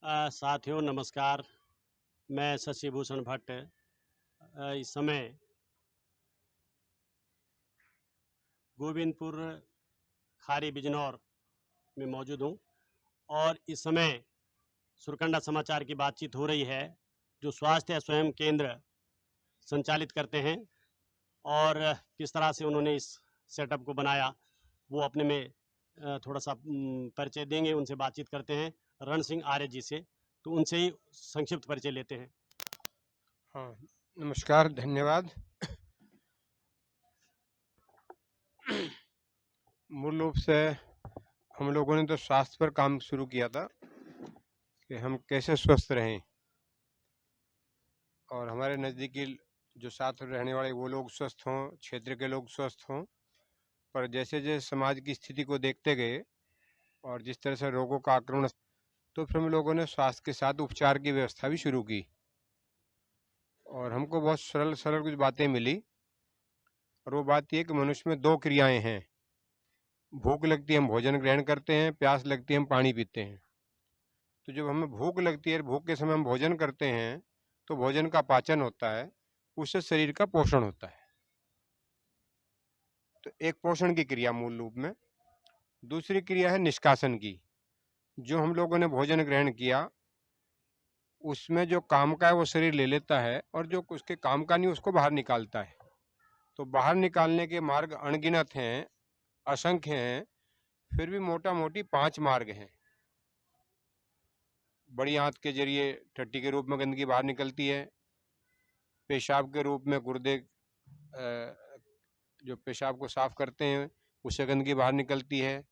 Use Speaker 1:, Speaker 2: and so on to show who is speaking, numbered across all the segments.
Speaker 1: साथियों नमस्कार। मैं शशिभूषण भट्ट इस समय गोविंदपुर खारी बिजनौर में मौजूद हूँ और इस समय सुरकंडा समाचार की बातचीत हो रही है जो स्वास्थ्य स्वयं केंद्र संचालित करते हैं और किस तरह से उन्होंने इस सेटअप को बनाया वो अपने में थोड़ा सा परिचय देंगे। उनसे बातचीत करते हैं रण सिंह आर्य जी से, तो उनसे ही संक्षिप्त परिचय लेते हैं।
Speaker 2: हाँ, नमस्कार, धन्यवाद। मूल रूप से हम लोगों ने तो स्वास्थ्य पर काम शुरू किया था कि हम कैसे स्वस्थ रहें और हमारे नज़दीकी जो साथ रहने वाले वो लोग स्वस्थ हों, क्षेत्र के लोग स्वस्थ हों। पर जैसे जैसे समाज की स्थिति को देखते गए और जिस तरह से रोगों का आक्रमण, तो फिर हम लोगों ने स्वास्थ्य के साथ उपचार की व्यवस्था भी शुरू की और हमको बहुत सरल सरल कुछ बातें मिली। और वो बात ये कि मनुष्य में दो क्रियाएं हैं। भूख लगती है हम भोजन ग्रहण करते हैं, प्यास लगती है हम पानी पीते हैं। तो जब हमें भूख लगती है, भूख के समय हम भोजन करते हैं, तो भोजन का पाचन होता है, उससे शरीर का पोषण होता है। तो एक पोषण की क्रिया मूल रूप में। दूसरी क्रिया है निष्कासन की। जो हम लोगों ने भोजन ग्रहण किया उसमें जो काम का है वो शरीर ले लेता है और जो उसके काम का नहीं उसको बाहर निकालता है। तो बाहर निकालने के मार्ग अनगिनत हैं, असंख्य हैं, फिर भी मोटा मोटी 5 मार्ग हैं। बड़ी आंत के जरिए टट्टी के रूप में गंदगी बाहर निकलती है। पेशाब के रूप में गुर्दे जो पेशाब को साफ करते हैं उससे गंदगी बाहर निकलती है।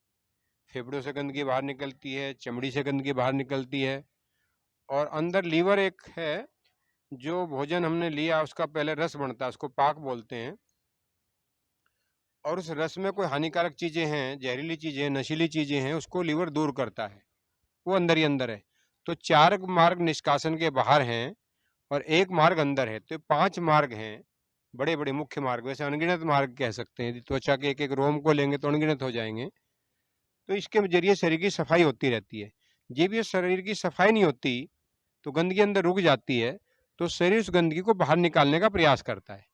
Speaker 2: फेफड़ों से गंदगी बाहर निकलती है, चमड़ी से गंदगी बाहर निकलती है। और अंदर लीवर एक है, जो भोजन हमने लिया उसका पहले रस बनता है, उसको पाक बोलते हैं। और उस रस में कोई हानिकारक चीज़ें हैं, जहरीली चीज़ें, नशीली चीज़ें हैं, उसको लीवर दूर करता है। वो अंदर ही अंदर है। तो 4 मार्ग निष्कासन के बाहर हैं और 1 मार्ग अंदर है। तो 5 मार्ग हैं, बड़े बड़े मुख्य मार्ग। वैसे अनगिनत मार्ग कह सकते हैं। यदि त्वचा के एक एक रोम को लेंगे तो अनगिनत हो जाएंगे। तो इसके जरिए शरीर की सफाई होती रहती है। जब ये शरीर की सफाई नहीं होती तो गंदगी अंदर रुक जाती है, तो शरीर उस गंदगी को बाहर निकालने का प्रयास करता है।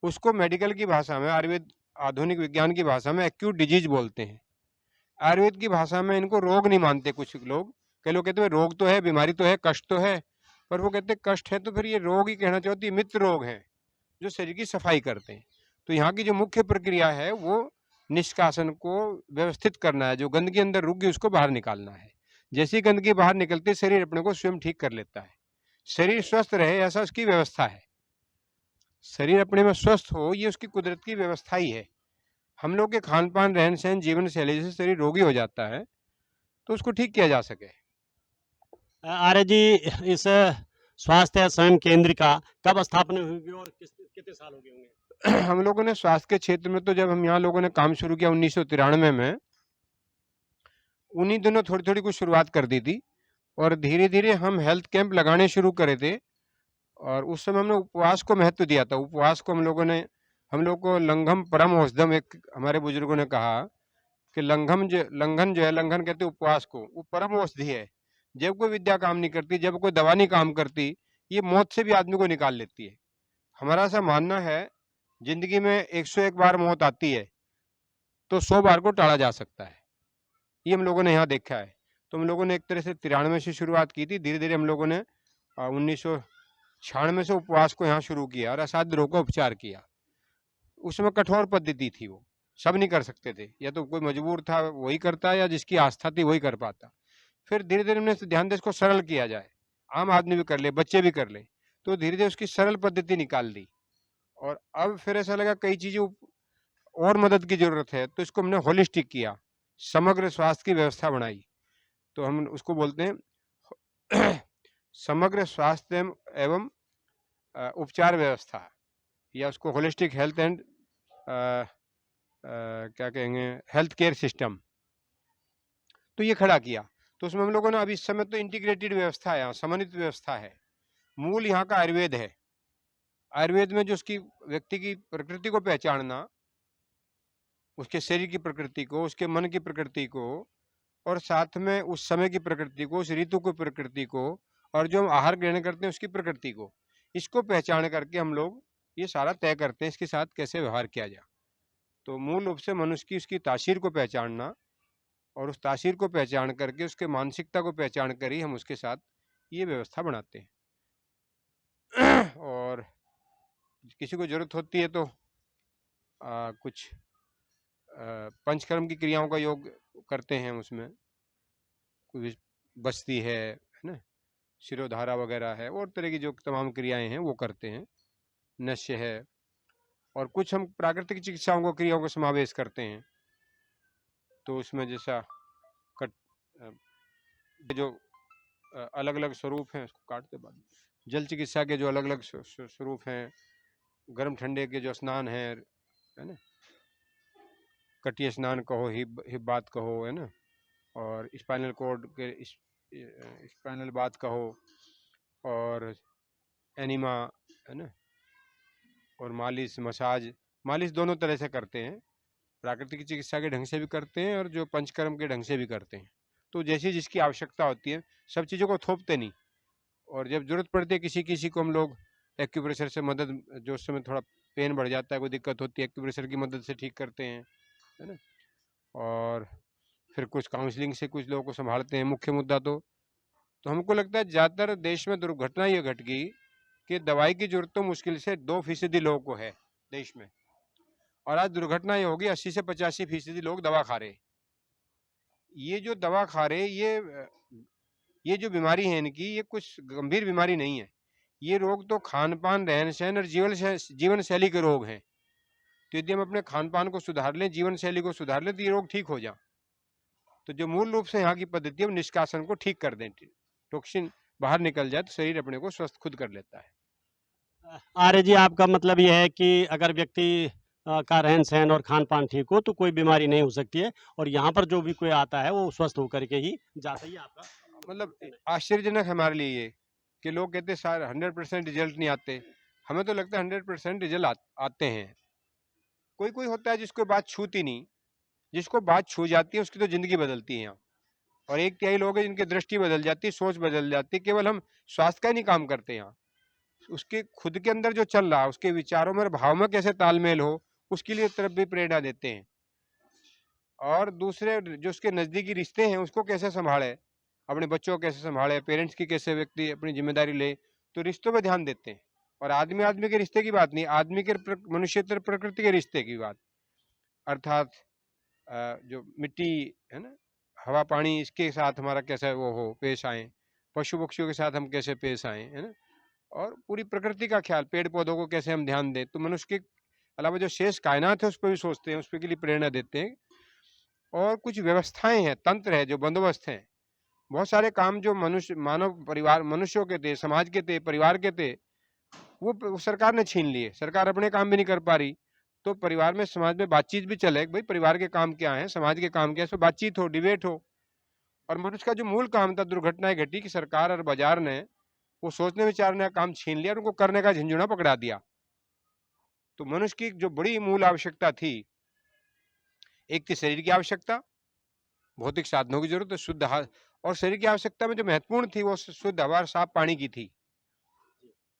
Speaker 2: उसको मेडिकल की भाषा में, आयुर्वेद आधुनिक विज्ञान की भाषा में एक्यूट डिजीज बोलते हैं। आयुर्वेद की भाषा में इनको रोग नहीं मानते कुछ लोग। कई लोग कहते हैं रोग तो है, बीमारी तो है, कष्ट तो है, पर वो कहते हैं कष्ट है तो फिर ये रोग ही कहना चाहती है, मित्र रोग हैं जो शरीर की सफाई करते हैं। तो यहाँ की जो मुख्य प्रक्रिया है वो निष्कासन को व्यवस्थित करना है। जो गंदगी अंदर रुक गई उसको बाहर निकालना है। जैसी गंदगी बाहर निकलती शरीर अपने को स्वयं ठीक कर लेता है। शरीर स्वस्थ रहे ऐसा उसकी व्यवस्था है। शरीर अपने में स्वस्थ हो ये उसकी कुदरत की व्यवस्था ही है। हम लोग के खान पान, रहन सहन, जीवन शैली से शरीर रोगी हो जाता है, तो उसको ठीक किया जा सके।
Speaker 1: आर्य जी, इस स्वास्थ्य स्वयं केंद्र का कब स्थापना हुई और कितने साल हो गए होंगे?
Speaker 2: हम लोगों ने स्वास्थ्य के क्षेत्र में तो जब हम यहाँ लोगों ने काम शुरू किया 1993 में, उन्हीं दिनों थोड़ी थोड़ी कुछ शुरुआत कर दी थी और धीरे धीरे हम हेल्थ कैंप लगाने शुरू करे थे। और उस समय हमने उपवास को महत्व दिया था। उपवास को हम लोग को लंघम परम औषधम, एक हमारे बुजुर्गों ने कहा कि लंघन जो है, लंघन कहते उपवास को, वो परम औषधि है। जब कोई विद्या काम नहीं करती, जब कोई दवा नहीं काम करती, ये मौत से भी आदमी को निकाल लेती है। हमारा ऐसा मानना है जिंदगी में 101 बार मौत आती है तो 100 बार को टाला जा सकता है। ये हम लोगों ने यहाँ देखा है। तो हम लोगों ने एक तरह से 93 से शुरुआत की थी। धीरे धीरे हम लोगों ने 1996 से उपवास को यहाँ शुरू किया और असाध्य रोग का उपचार किया। उसमें कठोर पद्धति थी, वो सब नहीं कर सकते थे, या तो कोई मजबूर था वही करता, या जिसकी आस्था थी वही कर पाता। फिर धीरे धीरे हमने ध्यान दे इसको सरल किया जाए, आम आदमी भी कर ले, बच्चे भी कर ले। तो धीरे धीरे उसकी सरल पद्धति निकाल दी। और अब फिर ऐसा लगा कई चीजें और मदद की जरूरत है, तो इसको हमने होलिस्टिक किया, समग्र स्वास्थ्य की व्यवस्था बनाई। तो हम उसको बोलते हैं समग्र स्वास्थ्य एवं उपचार व्यवस्था, या उसको होलिस्टिक हेल्थ एंड क्या कहेंगे, हेल्थ केयर सिस्टम। तो ये खड़ा किया। तो उसमें हम लोगों ने, अभी इस समय तो इंटीग्रेटेड व्यवस्था है, यहाँ समन्वित व्यवस्था है। मूल यहाँ का आयुर्वेद है। आयुर्वेद में जो उसकी व्यक्ति की प्रकृति को पहचानना, उसके शरीर की प्रकृति को, उसके मन की प्रकृति को, और साथ में उस समय की प्रकृति को, उस ऋतु की प्रकृति को, और जो हम आहार ग्रहण करते हैं उसकी प्रकृति को, इसको पहचान करके हम लोग ये सारा तय करते हैं इसके साथ कैसे व्यवहार किया जाए। तो मूल रूप से मनुष्य की उसकी तासीर को पहचानना, और उस तासीर को पहचान करके उसके मानसिकता को पहचान कर ही हम उसके साथ ये व्यवस्था बनाते हैं। और किसी को जरूरत होती है तो कुछ पंचकर्म की क्रियाओं का योग करते हैं, उसमें कोई बस्ती है ना, शिरोधारा वगैरह है, और तरह की जो तमाम क्रियाएं हैं वो करते हैं, नश्य है, और कुछ हम प्राकृतिक चिकित्साओं को क्रियाओं का समावेश करते हैं। तो उसमें जैसा जो अलग अलग स्वरूप हैं, उसको काटते बाद जल चिकित्सा के जो अलग अलग स्वरूप हैं, गर्म ठंडे के जो स्नान है ना, कटिय स्नान कहो, हिप बात कहो, है ना, और स्पाइनल कोड के स्पाइनल बात कहो, और एनिमा, है ना, और मालिश, मालिश दोनों तरह से करते हैं, प्राकृतिक चिकित्सा के ढंग से भी करते हैं और जो पंचकर्म के ढंग से भी करते हैं। तो जैसी जिसकी आवश्यकता होती है, सब चीज़ों को थोपते नहीं, और जब जरूरत पड़ती है किसी किसी को हम लोग एक्यूप्रेशर से मदद, जो उस समय थोड़ा पेन बढ़ जाता है, कोई दिक्कत होती है, एक्यूप्रेशर की मदद से ठीक करते हैं, है ना, और फिर कुछ काउंसलिंग से कुछ लोगों को संभालते हैं। मुख्य मुद्दा तो हमको लगता है ज़्यादातर देश में दुर्घटना ये घट गई कि दवाई की जरूरत तो मुश्किल से 2% लोगों को है देश में, और आज दुर्घटना ये होगी 80 से 85% लोग दवा खा रहे। ये जो दवा खा रहे, ये जो बीमारी है इनकी, ये कुछ गंभीर बीमारी नहीं है, ये रोग तो खान पान, रहन सहन और जीवन शैली के रोग हैं। तो यदि हम अपने खान पान को सुधार लें, जीवन शैली को सुधार लें, तो ये रोग ठीक हो जाए। तो जो मूल रूप से यहाँ की पद्धति है, निष्कासन को ठीक कर दें, टॉक्सिन बाहर निकल जाए तो शरीर अपने को स्वस्थ खुद कर लेता है।
Speaker 1: आर्य जी, आपका मतलब यह है कि अगर व्यक्ति का रहन सहन और खान पान ठीक हो तो कोई बीमारी नहीं हो सकती है, और यहाँ पर जो भी कोई आता है वो स्वस्थ होकर के ही जाता ही। आपका
Speaker 2: मतलब आश्चर्यजनक हमारे लिए ये कि लोग कहते हैं 100% रिजल्ट नहीं आते, हमें तो लगता है 100% रिजल्ट आते हैं। कोई कोई होता है जिसको बात छूती नहीं, जिसको बात छू जाती है उसकी तो जिंदगी बदलती है यहाँ। और 1/3 लोग हैं जिनकी दृष्टि बदल जाती है, सोच बदल जाती है। केवल हम स्वास्थ्य का ही नहीं काम करते यहाँ, उसके खुद के अंदर जो चल रहा है, उसके विचारों में, भाव में कैसे तालमेल हो, उसके लिए तरफ भी प्रेरणा देते हैं। और दूसरे जो उसके नजदीकी रिश्ते हैं उसको कैसे संभाले, अपने बच्चों को कैसे संभाले, पेरेंट्स की कैसे व्यक्ति अपनी जिम्मेदारी ले, तो रिश्तों पे ध्यान देते हैं। और आदमी आदमी के रिश्ते की बात नहीं, आदमी के मनुष्यतर प्रकृति के रिश्ते की बात, अर्थात जो मिट्टी है ना, हवा पानी, इसके साथ हमारा कैसे वो हो, पेश आए, पशु पक्षियों के साथ हम कैसे पेश आए, है ना, और पूरी प्रकृति का ख्याल, पेड़ पौधों को कैसे हम ध्यान दें। तो मनुष्य के अलावा जो शेष कायनात है उस पर भी सोचते हैं, उस पर के लिए प्रेरणा देते हैं। और कुछ व्यवस्थाएं हैं, तंत्र है, जो बंदोबस्त हैं, बहुत सारे काम जो मानव परिवार, मनुष्यों के थे, समाज के थे, परिवार के थे, वो सरकार ने छीन लिए। सरकार अपने काम भी नहीं कर पा रही, तो परिवार में, समाज में बातचीत भी चले, भाई परिवार के काम क्या है, समाज के काम क्या है, इस पर बातचीत हो, डिबेट हो। और मनुष्य का जो मूल काम था, दुर्घटनाएं घटी कि सरकार और बाजार ने वो सोचने विचारने का काम छीन लिया और उनको करने का झंझुना पकड़ा दिया। तो मनुष्य की जो बड़ी मूल आवश्यकता थी, एक थी शरीर की आवश्यकता, भौतिक साधनों की जरूरत, शुद्ध आहार, और शरीर की आवश्यकता में जो महत्वपूर्ण थी वो शुद्ध हवा, साफ पानी की थी,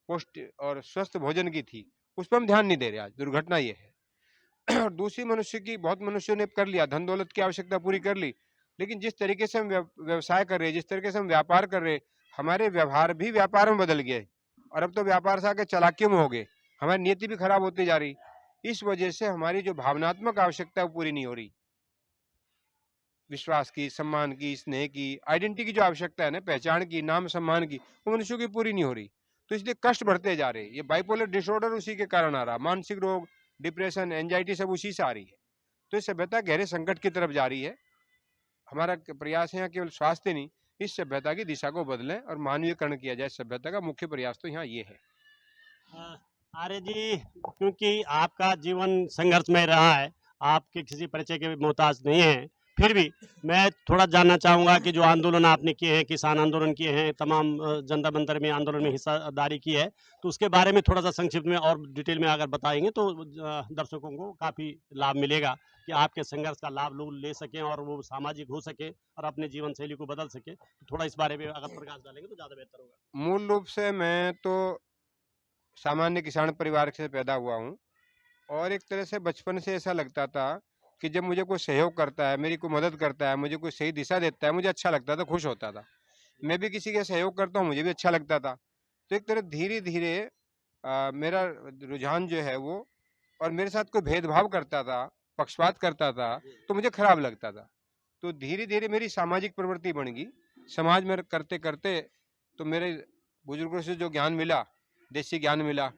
Speaker 2: पौष्टिक और स्वस्थ भोजन की थी। उस पर हम ध्यान नहीं दे रहे, आज दुर्घटना ये है। और दूसरी, मनुष्य की, बहुत मनुष्यों ने कर लिया, धन दौलत की आवश्यकता पूरी कर ली, लेकिन जिस तरीके से हम व्यवसाय कर रहे, जिस तरीके से हम व्यापार कर रहे, हमारे व्यवहार भी व्यापार में बदल गए, और अब तो व्यापार से आके चालाकियों में हो गए, हमारी नीति भी खराब होती जा रही। इस वजह से हमारी जो भावनात्मक आवश्यकता है वो पूरी नहीं हो रही, विश्वास की, सम्मान की, स्नेह की, आइडेंटिटी की जो आवश्यकता है ना, पहचान की, नाम सम्मान की, वो मनुष्यों की पूरी नहीं हो रही। तो इसलिए कष्ट बढ़ते जा रहे हैं। ये बाइपोलर डिसऑर्डर उसी के कारण आ रहा, मानसिक रोग, डिप्रेशन, एंजाइटी सब उसी से आ रही है। तो इस सभ्यता गहरे संकट की तरफ जा रही है। हमारा प्रयास है यहाँ केवल स्वास्थ्य नहीं, इस सभ्यता की दिशा को बदलें और मानवीयकरण किया जाए। सभ्यता का मुख्य प्रयास तो यहाँ ये है।
Speaker 1: आर्य जी, क्योंकि आपका जीवन संघर्षमय रहा है, आपके किसी परिचय के मोहताज नहीं है, फिर भी मैं थोड़ा जानना चाहूँगा कि जो आंदोलन आपने किए हैं, किसान आंदोलन किए हैं, तमाम जनता मंतर में आंदोलन में हिस्सादारी की है, तो उसके बारे में थोड़ा सा संक्षिप्त में और डिटेल में अगर बताएंगे तो दर्शकों को काफ़ी लाभ मिलेगा। कि आपके संघर्ष का लाभ लोग ले सकें और वो सामाजिक हो सके और अपने जीवन शैली को बदल सके? तो थोड़ा इस बारे में अगर प्रकाश डालेंगे तो ज़्यादा बेहतर होगा।
Speaker 2: मूल रूप से मैं तो सामान्य किसान परिवार से पैदा हुआ हूँ और एक तरह से बचपन से ऐसा लगता था कि जब मुझे कोई सहयोग करता है, मेरी कोई मदद करता है, मुझे कोई सही दिशा देता है, मुझे अच्छा लगता था, खुश होता था। मैं भी किसी का सहयोग करता हूँ, मुझे भी अच्छा लगता था। तो एक तरह धीरे-धीरे मेरा रुझान जो है वो, और मेरे साथ कोई भेदभाव करता था, पक्षपात करता था, तो मुझे खराब लगता था। तो धीरे-धीरे मेरी सामाजिक प्रवृत्ति बन गई। समाज में करते-करते तो मेरे बुजुर्गों से जो ज्ञान मिला, देसी ज्ञान मिला,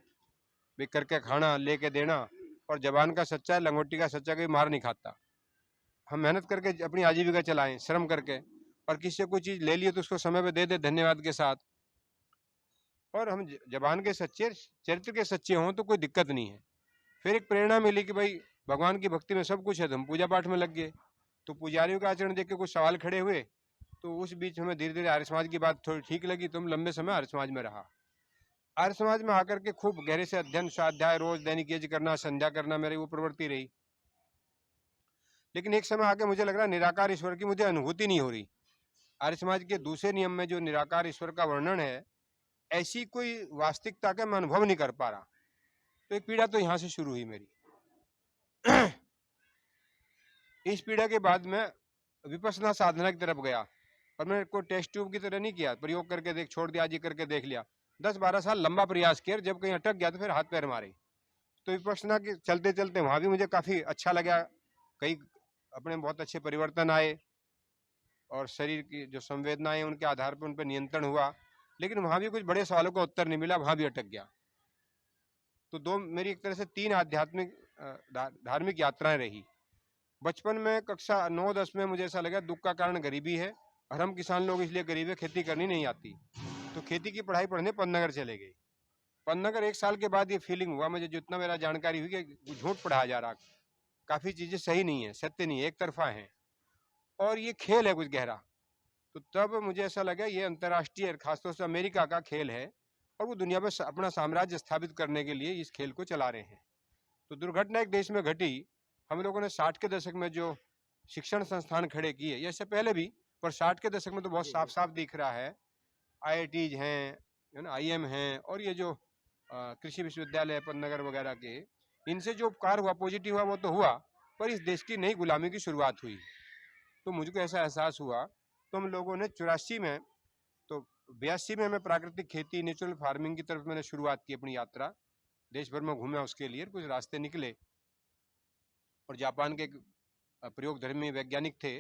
Speaker 2: भी करके खाना, लेके देना, और ज़बान का सच्चा, लंगोटी का सच्चा कोई मार नहीं खाता। हम मेहनत करके अपनी आजीविका चलाएँ, श्रम करके, और किसी से कोई चीज़ ले लिए तो उसको समय पे दे दें धन्यवाद के साथ। और हम ज़बान के सच्चे, चरित्र के सच्चे हों तो कोई दिक्कत नहीं है। फिर एक प्रेरणा मिली कि भाई भगवान की भक्ति में सब कुछ है, तो हम पूजा पाठ में लग गए। तो पुजारियों का आचरण देख के कुछ सवाल खड़े हुए, तो उस बीच हमें धीरे-धीरे आर्य समाज की बात थोड़ी ठीक लगी, तो हम लंबे समय आर्य समाज में रहा। आर्य समाज में आकर के खूब गहरे से अध्ययन, स्वाध्याय, रोज दैनिक यज्ञ करना, संध्या करना, मेरी वो प्रवृत्ति रही। लेकिन एक समय आके मुझे लग रहा निराकार ईश्वर की मुझे अनुभूति नहीं हो रही। आर्य समाज के दूसरे नियम में जो निराकार ईश्वर का वर्णन है, ऐसी कोई वास्तविकता का मैं अनुभव नहीं कर पा रहा। तो एक पीड़ा तो यहाँ से शुरू हुई मेरी। इस पीड़ा के बाद मैं विपස්සना साधना की तरफ गया, और मैंने कोई टेस्ट ट्यूब की तरह नहीं किया, प्रयोग करके देख, छोड़ दिया, आज ये करके देख लिया। 10-12 साल लंबा प्रयास किया, जब कहीं अटक गया तो फिर हाथ पैर मारे। तो विपස්සना के चलते चलते वहाँ भी मुझे काफ़ी अच्छा लगा, कई अपने बहुत अच्छे परिवर्तन आए, और शरीर की जो संवेदनाएं उनके आधार पर उन पर नियंत्रण हुआ। लेकिन वहाँ भी कुछ बड़े सवालों का उत्तर नहीं मिला, वहाँ भी अटक गया। तो मेरी एक तरह से 3 आध्यात्मिक धार्मिक यात्राएं रही। बचपन में कक्षा 9-10 में मुझे ऐसा लगा दुख का कारण गरीबी है, और हम किसान लोग इसलिए गरीब है, खेती करनी नहीं आती। तो खेती की पढ़ाई पढ़ने पन्नगर चले गए। पन्नगर 1 साल के बाद ये फीलिंग हुआ मुझे, जितना मेरा जानकारी हुई, कि झूठ पढ़ाया जा रहा, काफ़ी चीज़ें सही नहीं है, सत्य नहीं है, एक तरफा है, और ये खेल है कुछ गहरा। तो तब मुझे ऐसा लगा ये अंतर्राष्ट्रीय, खासतौर से अमेरिका का खेल है, और वो दुनिया में अपना साम्राज्य स्थापित करने के लिए इस खेल को चला रहे हैं। तो दुर्घटना एक देश में घटी। हम लोगों ने 60 के दशक में जो शिक्षण संस्थान खड़े किए, या इससे पहले भी, पर 60 के दशक में तो बहुत साफ साफ दिख रहा है, IITs हैं, IIM हैं, और ये जो कृषि विश्वविद्यालय पन्नगर वगैरह के, इनसे जो उपकार हुआ, पॉजिटिव हुआ, वो तो हुआ, पर इस देश की नई गुलामी की शुरुआत हुई। तो मुझको ऐसा एहसास हुआ, तो हम लोगों ने 84 में, तो 82 में मैं प्राकृतिक खेती, नेचुरल फार्मिंग की तरफ मैंने शुरुआत की अपनी यात्रा। देश भर में घूमा उसके लिए, कुछ रास्ते निकले, और जापान के प्रयोगधर्मी वैज्ञानिक थे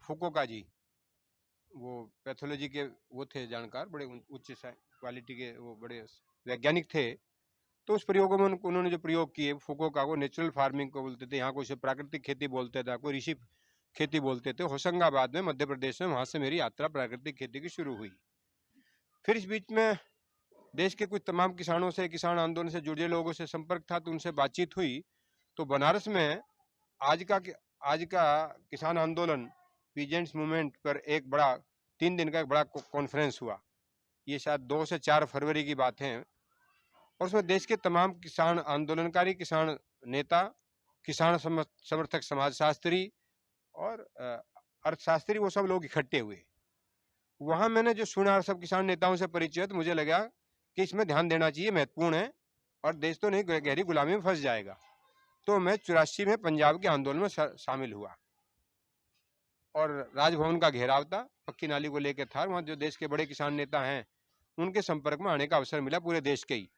Speaker 2: फुकुओका जी, वो पैथोलॉजी के वो थे जानकार, बड़े उच्च क्वालिटी के वो बड़े वैज्ञानिक थे। तो उस प्रयोगों में उन्होंने जो प्रयोग किए, फुकुओका को नेचुरल फार्मिंग को बोलते थे, यहाँ कोई प्राकृतिक खेती बोलते थे, कोई ऋषि खेती बोलते थे। होशंगाबाद में, मध्य प्रदेश में, वहाँ से मेरी यात्रा प्राकृतिक खेती की शुरू हुई। फिर इस बीच में देश के कुछ तमाम किसानों से, किसान आंदोलन से जुड़े लोगों से संपर्क था, तो उनसे बातचीत हुई। तो बनारस में आज का किसान आंदोलन, पीजेंट्स मूवमेंट पर एक बड़ा 3 दिन का एक बड़ा कॉन्फ्रेंस हुआ। ये शायद 2 से 4 फरवरी की बात है, और उसमें देश के तमाम किसान आंदोलनकारी, किसान नेता, किसान समर्थक समाजशास्त्री और अर्थशास्त्री, वो सब लोग इकट्ठे हुए। वहाँ मैंने जो सुना, सब किसान नेताओं से परिचय, तो मुझे लगा कि इसमें ध्यान देना चाहिए, महत्वपूर्ण है, और देश तो नहीं गहरी गुलामी में फंस जाएगा। तो मैं 84 में पंजाब के आंदोलन में शामिल हुआ, और राजभवन का घेराव था, पक्की नाली को लेकर था। वहाँ जो देश के बड़े किसान नेता हैं, उनके संपर्क में आने का अवसर मिला, पूरे देश के ही।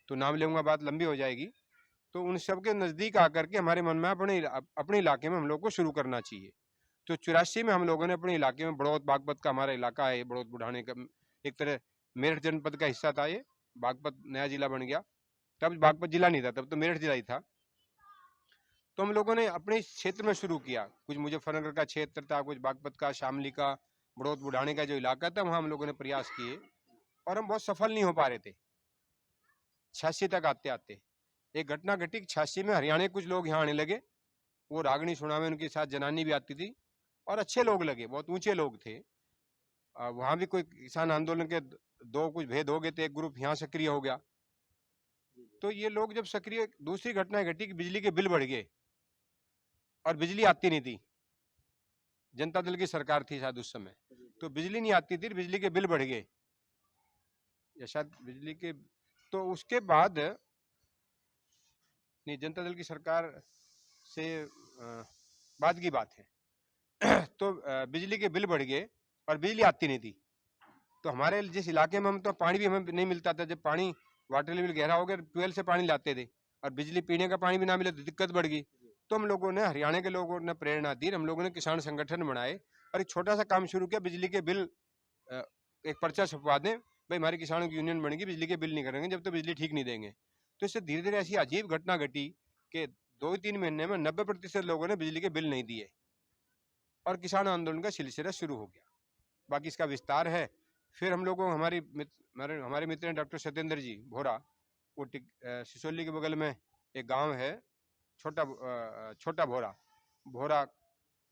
Speaker 2: तो नाम लूँगा, बात लंबी हो जाएगी। तो उन सब के नज़दीक आकर के हमारे मन में अपने इलाके में हम लोग को शुरू करना चाहिए। तो 84 में हम लोगों ने अपने इलाके में, बड़ौत बागपत का हमारा इलाका है, बड़ौत बुढ़ाने का एक तरह मेरठ जनपद का हिस्सा था ये, बागपत नया जिला बन गया, तब बागपत जिला नहीं था, तब तो मेरठ जिला ही था। तो हम लोगों ने अपने क्षेत्र में शुरू किया, कुछ मुजफ्फरनगर का क्षेत्र था, कुछ बागपत का, शामली का, बड़ौत बुढ़ाने का जो इलाका था, वहाँ हम लोगों ने प्रयास किए, और हम बहुत सफल नहीं हो पा रहे थे। 86 तक आते आते एक घटना घटी, 86 में हरियाणा के कुछ लोग यहाँ आने लगे, वो रागनी सुनावे, उनके साथ जनानी भी आती थी, और अच्छे लोग लगे, बहुत ऊंचे लोग थे। वहाँ भी कोई किसान आंदोलन के 2 कुछ भेद हो गए थे, एक ग्रुप यहाँ सक्रिय हो गया। तो ये लोग जब सक्रिय, दूसरी घटना घटी कि बिजली के बिल बढ़ गए, और बिजली आती नहीं थी। जनता दल की सरकार थी शायद उस समय, तो बिजली नहीं आती थी, बिजली के बिल बढ़ गए, या शायद बिजली के, तो उसके बाद नहीं, जनता दल की सरकार से बाद की बात है। तो बिजली के बिल बढ़ गए और बिजली आती नहीं थी। तो हमारे जिस इलाके में हम, तो पानी भी हमें नहीं मिलता था। जब पानी वाटर लेवल गहरा हो गया, ट्वेल्व से पानी लाते थे और बिजली पीने का पानी भी ना मिले तो दिक्कत बढ़ गई। तो हम लोगों ने, हरियाणा के लोगों ने प्रेरणा दी, हम लोगों ने किसान संगठन बनाए और एक छोटा सा काम शुरू किया, बिजली के बिल एक पर्चा छपवा दें, भाई हमारे किसानों की यूनियन बनेगी, बिजली के बिल नहीं करेंगे जब तक बिजली ठीक नहीं देंगे। तो इससे धीरे धीरे ऐसी अजीब घटना घटी कि 2-3 महीने में 90% लोगों ने बिजली के बिल नहीं दिए और किसान आंदोलन का सिलसिला शुरू हो गया। बाकी इसका विस्तार है। फिर हम लोगों, हमारे मित्र हैं डॉक्टर सत्येंद्र जी भोरा, वो सिसोली के बगल में एक गांव है छोटा भोरा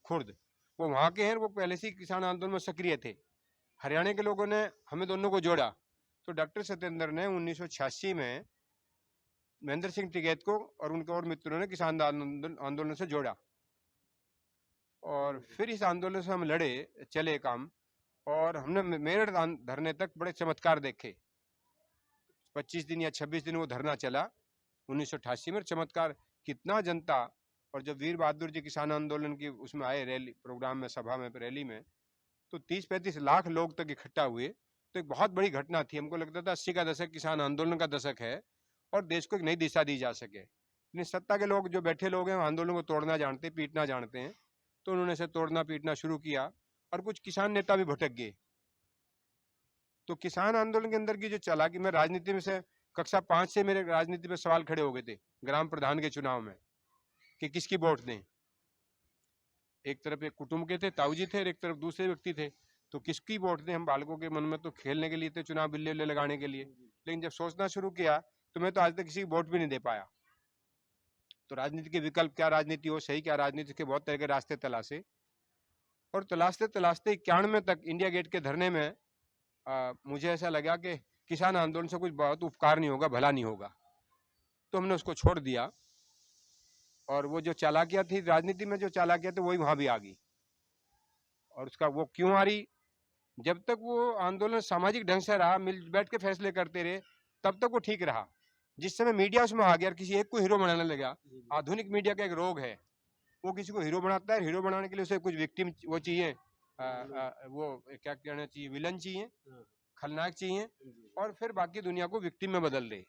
Speaker 2: खुर्द, वो वहाँ के हैं। वो पहले से ही किसान आंदोलन में सक्रिय थे। हरियाणा के लोगों ने हमें दोनों को जोड़ा। तो डॉक्टर सत्येंद्र ने 1986 में महेंद्र सिंह टिकैत को और उनके और मित्रों ने किसान आंदोलन से जोड़ा और फिर इस आंदोलन से हम लड़े चले काम, और हमने मेरठ धरने तक बड़े चमत्कार देखे। 25 दिन या 26 दिन वो धरना चला 1988 में। चमत्कार कितना जनता, और जब वीर बहादुर जी किसान आंदोलन की उसमें आए रैली प्रोग्राम में, सभा में, रैली में, तो 30-35 लाख लोग तक इकट्ठा हुए। तो एक बहुत बड़ी घटना थी। हमको लगता था 80 का दशक किसान आंदोलन का दशक है और देश को एक नई दिशा दी जा सके। लेकिन सत्ता के लोग, जो बैठे लोग हैं, आंदोलन को तोड़ना जानते, पीटना जानते हैं, तो उन्होंने इसे तोड़ना पीटना शुरू किया और कुछ किसान नेता भी भटक गए। तो किसान आंदोलन के अंदर की जो चालाकी, मैं राजनीति में से कक्षा 5 से मेरे राजनीति में सवाल खड़े हो गए थे ग्राम प्रधान के चुनाव में कि किसकी वोट दें। एक तरफ एक कुटुंब के थे, ताऊ जी थे, और एक तरफ दूसरे व्यक्ति थे, तो किसकी वोट दें। हम बालकों के मन में तो खेलने के लिए थे, चुनाव बिल्ले लगाने के लिए, लेकिन जब सोचना शुरू किया तो मैं तो आज तक किसी की वोट भी नहीं दे पाया। तो राजनीति के विकल्प क्या, राजनीति हो सही क्या, राजनीति के बहुत तरह के रास्ते तलाशे, और तलाशते तलाशते 91 तक इंडिया गेट के धरने में मुझे ऐसा लगा कि किसान आंदोलन से कुछ बहुत उपकार नहीं होगा, भला नहीं होगा, तो हमने उसको छोड़ दिया। और वो जो चालाकियां थी राजनीति में, जो चालाकियां थी वही वहां भी आ गई। और उसका वो क्यों आ रही, जब तक वो आंदोलन सामाजिक ढंग से रहा, मिल बैठ के फैसले करते रहे, तब तक वो ठीक रहा। जिस समय मीडिया उसमें आ गया और किसी एक को हीरो बनाने लगा, आधुनिक मीडिया का एक रोग है, वो किसी को हीरो बनाता है। हीरो बनाने के लिए उसे कुछ विक्टिम वो चाहिए, वो क्या कहना चाहिए, विलन चाहिए, खलनायक चाहिए, और फिर बाकी दुनिया को विक्टिम में बदल दे।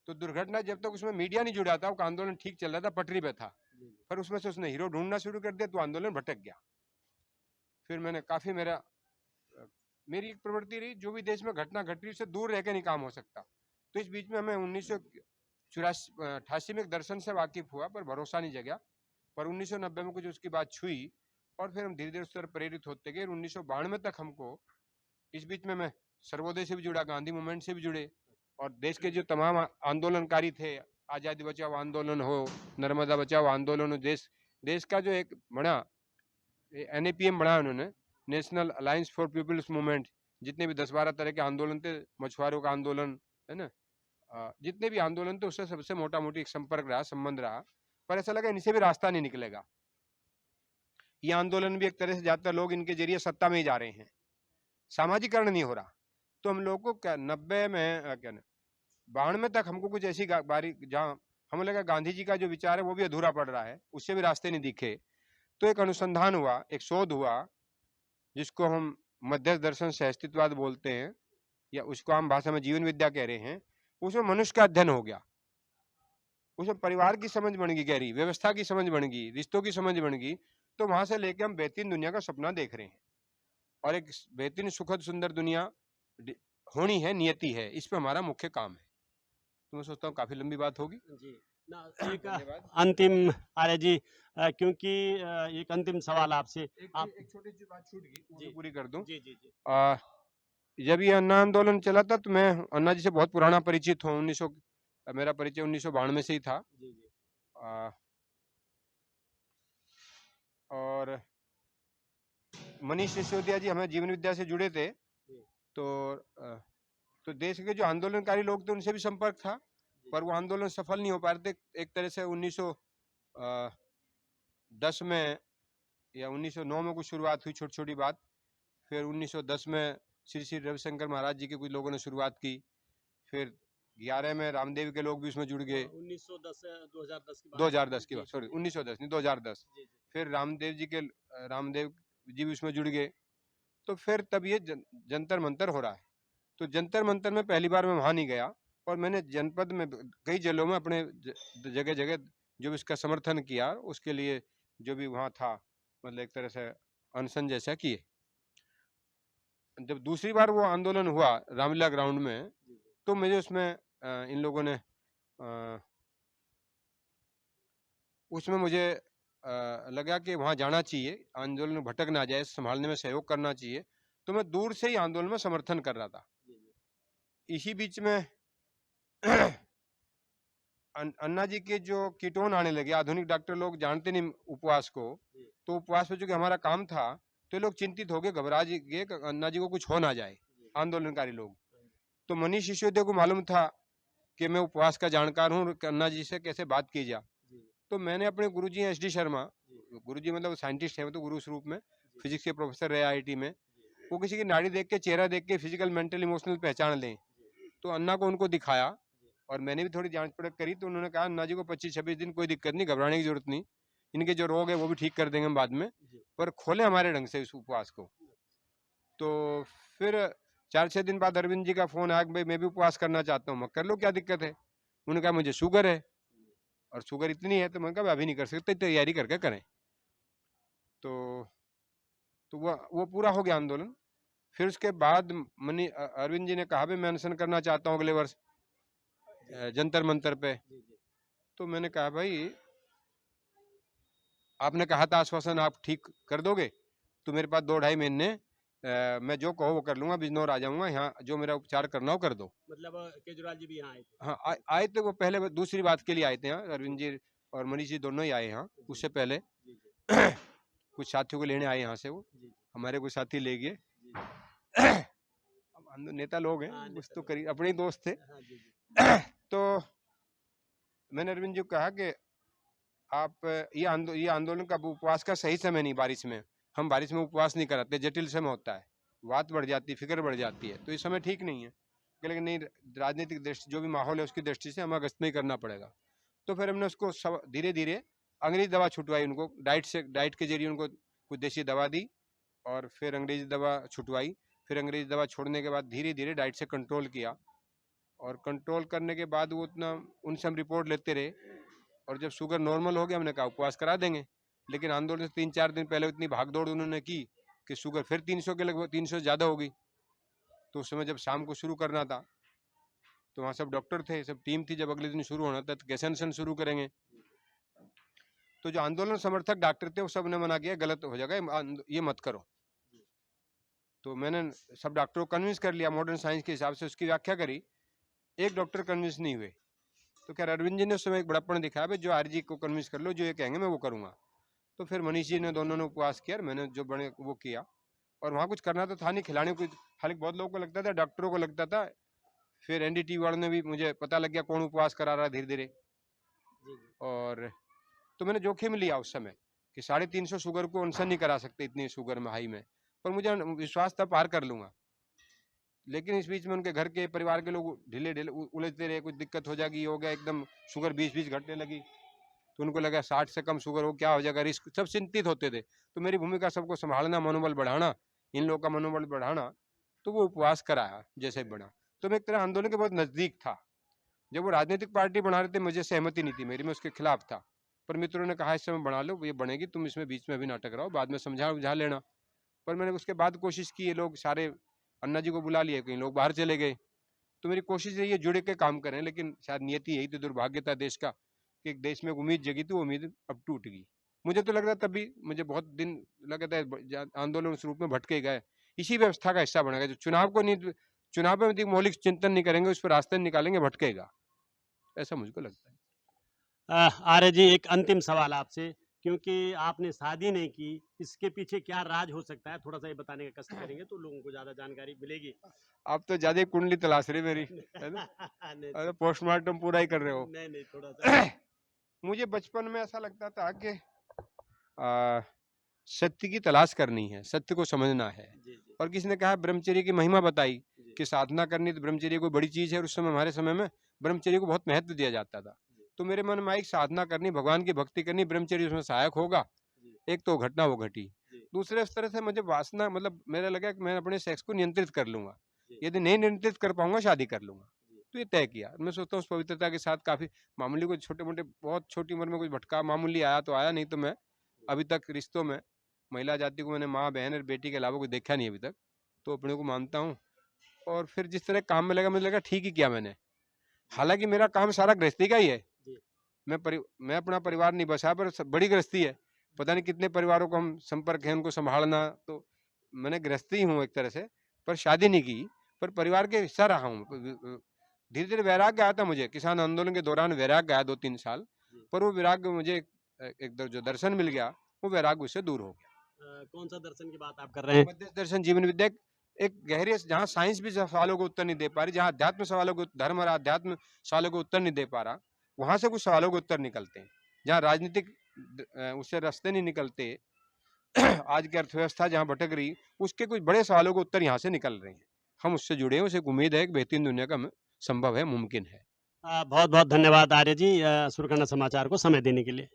Speaker 2: तो दुर्घटना, जब तक उसमें मीडिया नहीं जुड़ा था, वो आंदोलन ठीक चल रहा था, पटरी पे था, पर उसमें से उसने हीरो ढूंढना शुरू कर दिया, तो आंदोलन भटक गया। फिर मैंने काफी, मेरी एक प्रवृत्ति रही, जो भी देश में घटना घट रही उससे दूर रह के नहीं काम हो सकता। तो इस बीच में हमें 1988 में एक दर्शन से वाकिफ हुआ, पर भरोसा नहीं जगा। पर 1990 में कुछ उसकी बात छुई और फिर हम धीरे धीरे उस तरफ प्रेरित होते गए। 1992 तक हमको, इस बीच में मैं सर्वोदय से भी जुड़ा, गांधी मूवमेंट से भी जुड़े, और देश के जो तमाम आंदोलनकारी थे, आज़ादी बचाओ आंदोलन हो, नर्मदा बचाओ आंदोलन हो, देश का जो एक बड़ा NAPM बना उन्होंने, national alliance for people's movement, जितने भी 10-12 तरह के आंदोलन थे, मछुआरों का आंदोलन है ना, जितने भी आंदोलन थे, उससे सबसे मोटा मोटी एक संपर्क रहा, संबंध रहा। पर ऐसा लगा इनसे भी रास्ता नहीं निकलेगा, ये आंदोलन भी एक तरह से ज्यादातर लोग इनके जरिए सत्ता में ही जा रहे हैं, सामाजिकरण नहीं हो रहा। तो हम लोग को 90 में 92 तक हमको कुछ ऐसी बारी, जहाँ हमें लगा गांधी जी का जो विचार है वो भी अधूरा पड़ रहा है, उससे भी रास्ते नहीं दिखे। तो एक अनुसंधान हुआ, एक शोध हुआ, जिसको हम मध्यस्थ दर्शन से अस्तित्ववाद बोलते हैं, या उसको आम भाषा में जीवन विद्या कह रहे हैं। उसमें मनुष्य का अध्ययन हो गया, उसमें परिवार की समझ बन गई, गहरी व्यवस्था की समझ बन गई, रिश्तों की समझ बन गई। तो वहां से लेके हम बेहतरीन दुनिया का सपना देख रहे हैं, और एक बेहतरीन सुखद सुंदर दुनिया होनी है, नियति है, इस पे हमारा मुख्य काम है। तो मैं सोचता हूँ काफी लंबी बात होगी
Speaker 1: जी ना। एक अंतिम आर्य जी, क्योंकि एक अंतिम सवाल आपसे, आप
Speaker 2: एक छोटी सी बात छूट गई, वो पूरी कर दूं।
Speaker 1: जी जी जी।
Speaker 2: जब ये अन्ना आंदोलन चला था, तो मैं अन्ना जी से बहुत पुराना परिचित हूँ। मेरा परिचय 1992 से ही था।
Speaker 1: जी जी।
Speaker 2: और मनीष सिसोदिया जी हमें जीवन विद्या से जुड़े थे, तो देश के जो आंदोलनकारी लोग थे उनसे भी संपर्क था, पर वो आंदोलन सफल नहीं हो पा रहे थे। एक तरह से 1910 में या 1909 में कुछ शुरुआत हुई, छोटी छोटी बात। फिर 1910 में श्री श्री रविशंकर महाराज जी के कुछ लोगों ने शुरुआत की। फिर 11 में रामदेव के लोग भी उसमें जुड़ गए।
Speaker 1: 1910 2010 की बात
Speaker 2: 2010 की
Speaker 1: जी,
Speaker 2: बात, सॉरी
Speaker 1: जी,
Speaker 2: 1910 नहीं, 2010।
Speaker 1: जी, जी,
Speaker 2: फिर रामदेव जी भी उसमें जुड़ गए। तो फिर तब ये जंतर मंतर हो रहा है। तो जंतर मंतर में पहली बार मैं वहाँ नहीं गया, और मैंने जनपद में कई जिलों में अपने जगह जगह जो भी इसका समर्थन किया, उसके लिए जो भी वहाँ था, मतलब एक तरह से अनशन जैसा किए। जब दूसरी बार वो आंदोलन हुआ रामलीला ग्राउंड में,
Speaker 1: जी, जी,
Speaker 2: तो मुझे उसमें इन लोगों ने उसमें मुझे लगा कि वहाँ जाना चाहिए, आंदोलन में भटक ना जाए, संभालने में सहयोग करना चाहिए। तो मैं दूर से ही आंदोलन में समर्थन कर रहा था।
Speaker 1: जी, जी,
Speaker 2: इसी बीच में अन्ना जी के जो कीटोन आने लगे, आधुनिक डॉक्टर लोग जानते नहीं उपवास को,
Speaker 1: जी,
Speaker 2: तो उपवास में चूंकि हमारा काम था, तो ये लोग चिंतित हो गए, घबरा गए कि अन्ना जी को कुछ हो ना जाए,
Speaker 1: जी,
Speaker 2: आंदोलनकारी लोग।
Speaker 1: हाँ जी,
Speaker 2: तो मनीष सिसोदिया को मालूम था कि मैं उपवास का जानकार हूँ, अन्ना जी से कैसे बात की जा।
Speaker 1: जी,
Speaker 2: तो मैंने अपने गुरुजी एस डी शर्मा,
Speaker 1: जी,
Speaker 2: गुरुजी मतलब साइंटिस्ट है, तो गुरु स्वरूप में
Speaker 1: जी,
Speaker 2: फिजिक्स के प्रोफेसर रहे आईआईटी में,
Speaker 1: जी,
Speaker 2: वो किसी की नाड़ी देख के, चेहरा देख के फिजिकल मेंटल इमोशनल पहचान लें।
Speaker 1: जी,
Speaker 2: तो अन्ना को उनको दिखाया,
Speaker 1: जी,
Speaker 2: और मैंने भी थोड़ी जांच परख करी। तो उन्होंने कहा अन्ना जी को 25-26 दिन कोई दिक्कत नहीं, घबराने की जरूरत नहीं, इनके जो रोग है वो भी ठीक कर देंगे हम बाद में,
Speaker 1: जी,
Speaker 2: पर खोले हमारे ढंग से इस उपवास को। तो फिर 4-6 दिन बाद अरविंद जी का फोन आया कि भाई मैं भी उपवास करना चाहता हूँ। मैं कर लो, क्या दिक्कत है। उन्होंने कहा मुझे शुगर है, और शुगर इतनी है। तो मैंने कहा अभी नहीं कर सकते, तैयारी करके करें। तो वो पूरा हो गया आंदोलन। फिर उसके बाद अरविंद जी ने कहा भाई मैं अनशन करना चाहता हूँ अगले वर्ष जंतर मंतर पे।
Speaker 1: जी, जी,
Speaker 2: तो मैंने कहा भाई आपने कहा था आश्वासन आप ठीक कर दोगे, तो मेरे पास 2-2.5 महीने मैं जो कहो वो कर लूंगा, बिजनौर आ जाऊंगा, यहाँ जो मेरा उपचार करना हो कर दो।
Speaker 1: मतलब केजरीवाल जी भी यहाँ आए थे।
Speaker 2: हाँ आए थे वो, पहले दूसरी बात के लिए आए थे यहाँ, अरविंद जी और मनीष जी दोनों ही आए यहाँ
Speaker 1: जी,
Speaker 2: उससे पहले।
Speaker 1: जी, जी,
Speaker 2: कुछ साथियों को लेने आए यहाँ से, वो
Speaker 1: जी, जी,
Speaker 2: हमारे कुछ साथी ले गए।
Speaker 1: जी,
Speaker 2: अब हम तो नेता लोग हैं,
Speaker 1: हाँ,
Speaker 2: कुछ
Speaker 1: नेता
Speaker 2: तो
Speaker 1: लोग,
Speaker 2: करीब अपने ही दोस्त थे।
Speaker 1: हाँ, जी, जी,
Speaker 2: तो मैंने अरविंद जी को कहा कि आप ये आंदोलन का उपवास का सही समय नहीं, बारिश में हम बारिश में उपवास नहीं कराते, जटिल समय होता है, बात बढ़ जाती है, फिक्र बढ़ जाती है, तो इस समय ठीक नहीं है। लेकिन नहीं, राजनीतिक दृष्टि जो भी माहौल है उसकी दृष्टि से हमें अगस्त में ही करना पड़ेगा। तो फिर हमने उसको धीरे धीरे अंग्रेजी दवा छुटवाई, उनको डाइट के जरिए उनको कुछ देसी दवा दी, और फिर अंग्रेजी दवा छुटवाई। फिर अंग्रेजी दवा छोड़ने के बाद धीरे धीरे डाइट से कंट्रोल किया, और कंट्रोल करने के बाद वो उतना उनसे हम रिपोर्ट लेते रहे, और जब शुगर नॉर्मल हो गया हमने कहा उपवास करा देंगे। लेकिन आंदोलन से 3-4 दिन पहले इतनी भागदौड़ उन्होंने की कि शुगर फिर 300 के लगभग, 300 से ज़्यादा हो गई। तो उस समय जब शाम को शुरू करना था, तो वहाँ सब डॉक्टर थे, सब टीम थी, जब अगले दिन शुरू होना था तो कैसे अनशन शुरू करेंगे। तो जो आंदोलन समर्थक डॉक्टर थे वो सब ने मना किया, गलत हो जाएगा, ये मत करो। तो मैंने सब डॉक्टरों को कन्विंस कर लिया, मॉडर्न साइंस के हिसाब से उसकी व्याख्या करी। एक डॉक्टर कन्विंस नहीं हुए। तो क्या अरविंद जी ने उस समय एक बड़प्पन दिखाया, भाई जो आरजी को कन्विंस कर लो, जो ये कहेंगे मैं वो करूंगा। तो फिर मनीष जी ने, दोनों ने उपवास किया, मैंने जो बने वो किया। और वहाँ कुछ करना तो था नहीं, खिलाने को, हालांकि बहुत लोगों को लगता था, डॉक्टरों को लगता था। फिर एनडीटी वालों ने भी, मुझे पता लग गया कौन उपवास करा रहा है धीरे धीरे। और तो मैंने जोखिम लिया उस समय कि 350 शुगर को अनशन नहीं करा सकते इतनी शुगर में, हाई में, पर मुझे विश्वास था पार कर लूंगा। लेकिन इस बीच में उनके घर के परिवार के लोग ढीले ढीले उलझते रहे, कुछ दिक्कत हो जाएगी, हो गया एकदम शुगर 20-20 घटने लगी। तो उनको लगा 60 से कम शुगर हो क्या हो जाएगा, रिस्क, सब चिंतित होते थे। तो मेरी भूमिका सबको संभालना, मनोबल बढ़ाना, इन लोगों का मनोबल बढ़ाना। तो वो उपवास कराया जैसे बना। तो मैं एक तरह आंदोलन के बहुत नजदीक था। जब वो राजनीतिक पार्टी बना रहे थे मुझे सहमति नहीं थी मेरी, मैं उसके खिलाफ था। पर मित्रों ने कहा इस समय बना लो, ये बनेगी, तुम इसमें बीच में भी नाटक रहो, बाद में समझा बुझा लेना। पर मैंने उसके बाद कोशिश की, ये लोग सारे अन्ना जी को बुला लिए, कहीं लोग बाहर चले गए। तो मेरी कोशिश रही है जुड़ के काम करें, लेकिन शायद नियति यही तो, दुर्भाग्य था देश का कि देश में उम्मीद जगी थी, वो उम्मीद अब टूट गई। मुझे तो लग रहा तभी, मुझे बहुत दिन लगा था आंदोलन उस रूप में भटके गए, इसी व्यवस्था का हिस्सा बनेगा। जो चुनाव को नहीं, चुनाव में मौलिक चिंतन नहीं करेंगे, उस पर रास्ते निकालेंगे, भटकेगा, ऐसा मुझको लगता है।
Speaker 1: आर्य जी, एक अंतिम सवाल आपसे, क्योंकि आपने शादी नहीं की, इसके पीछे क्या राज हो सकता है, थोड़ा सा ये बताने का कष्ट करेंगे तो लोगों को ज्यादा जानकारी मिलेगी।
Speaker 2: आप तो ज्यादा कुंडली तलाश रहे मेरी, है ना?
Speaker 1: नहीं,
Speaker 2: अरे पोस्टमार्टम पूरा ही कर रहे हो।
Speaker 1: नहीं, थोड़ा सा।
Speaker 2: मुझे बचपन में ऐसा लगता था कि सत्य की तलाश करनी है, सत्य को समझना है।
Speaker 1: जी जी
Speaker 2: और किसी ने कहा ब्रह्मचर्य की महिमा बताई
Speaker 1: जी
Speaker 2: कि साधना करनी तो ब्रह्मचर्य कोई बड़ी चीज है, और उस समय हमारे समय में ब्रह्मचर्य को बहुत महत्व दिया जाता था। तो मेरे मन में आई साधना करनी, भगवान की भक्ति करनी, ब्रह्मचर्य उसमें सहायक होगा।
Speaker 1: जी
Speaker 2: एक तो घटना वो घटी,
Speaker 1: जी
Speaker 2: दूसरे इस तरह से मुझे वासना, मतलब मेरा लगा कि मैं अपने सेक्स को नियंत्रित कर लूंगा,
Speaker 1: जी
Speaker 2: यदि नहीं नियंत्रित कर पाऊंगा शादी कर लूंगा।
Speaker 1: जी
Speaker 2: तो ये तय किया। मैं सोचता हूँ उस पवित्रता के साथ काफी मामूली को छोटे मोटे, बहुत छोटी उम्र में कुछ भटका मामूली आया तो आया, नहीं तो मैं अभी तक रिश्तों में महिला जाति को मैंने माँ बहन और बेटी के अलावा कुछ देखा नहीं अभी तक। तो अपने को मानता हूँ। और फिर जिस तरह काम में लगा, मुझे लगा ठीक ही किया मैंने। हालांकि मेरा काम सारा गृहस्थी का ही है,
Speaker 1: जी
Speaker 2: मैं अपना परिवार नहीं बसा, पर बड़ी गृहस्थी है। पता नहीं कितने परिवारों को हम संपर्क है उनको संभालना, तो मैंने गृहस्थी हूँ एक तरह से, पर शादी नहीं की, पर परिवार के हिस्सा रहा हूँ। धीरे धीरे वैराग्य आया था मुझे, किसान आंदोलन के दौरान वैराग्य आया 2-3 साल,
Speaker 1: जी।
Speaker 2: पर वो वैराग्य मुझे जो दर्शन मिल गया, वो वैराग्य उससे दूर हो गया।
Speaker 1: कौन सा दर्शन की बात आप कर रहे हैं?
Speaker 2: मध्य दर्शन जीवन विद्या एक गहरी, जहाँ साइंस भी सवालों को उत्तर नहीं दे पा रही, जहाँ अध्यात्म सवालों को, धर्म और अध्यात्म सवालों को उत्तर नहीं दे पा रहा, वहां से कुछ सवालों के उत्तर निकलते हैं। जहाँ राजनीतिक उससे रास्ते नहीं निकलते, आज की अर्थव्यवस्था जहाँ भटक रही, उसके कुछ बड़े सवालों के उत्तर यहाँ से निकल रहे हैं। हम उससे जुड़े हैं, उसे उम्मीद है कि बेहतरीन दुनिया का संभव है, मुमकिन है।
Speaker 1: बहुत बहुत धन्यवाद आर्य जी, सुरकंडा समाचार को समय देने के लिए।